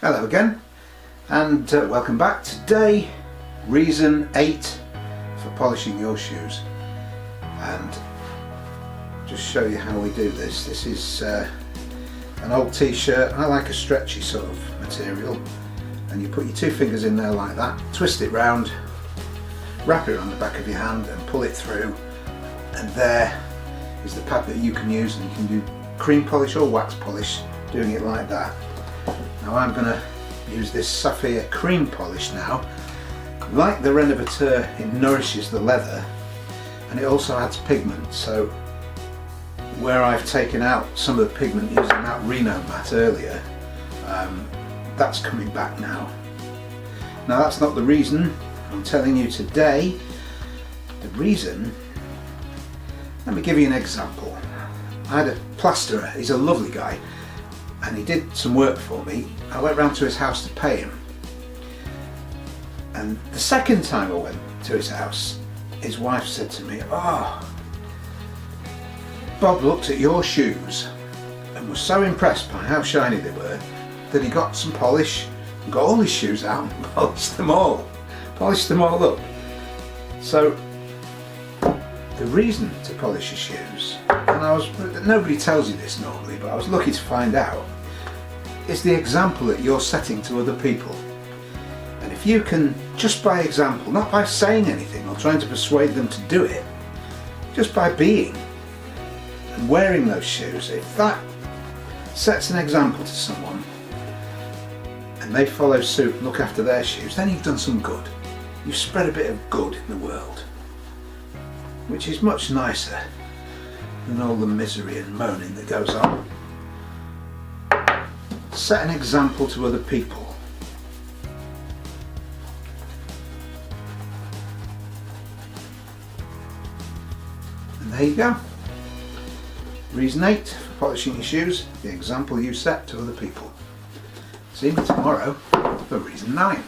Hello again, and welcome back. Today, reason 8 for polishing your shoes, and just show you how we do this. This is an old t-shirt. I like a stretchy sort of material, and you put your 2 fingers in there like that, twist it round, wrap it around the back of your hand and pull it through, and there is the pad that you can use, and you can do cream polish or wax polish doing it like that. Now I'm going to use this Sapphire cream polish now. Like the Renovateur, it nourishes the leather and it also adds pigment, so where I've taken out some of the pigment using that Reno mat earlier, that's coming back now. Now that's not the reason I'm telling you today. The reason, let me give you an example. I had a plasterer, he's a lovely guy, and he did some work for me. I went round to his house to pay him, and the second time I went to his house, his wife said to me, "Oh, Bob looked at your shoes and was so impressed by how shiny they were that he got some polish and got all his shoes out and polished them all up." So the reason to polish your shoes, and nobody tells you this normally, but I was lucky to find out, is the example that you're setting to other people. And if you can, just by example, not by saying anything or trying to persuade them to do it, just by being and wearing those shoes, if that sets an example to someone and they follow suit and look after their shoes, then you've done some good. You've spread a bit of good in the world, which is much nicer than all the misery and moaning that goes on. Set an example to other people. And there you go. Reason 8 for polishing your shoes, the example you set to other people. See me tomorrow for reason 9.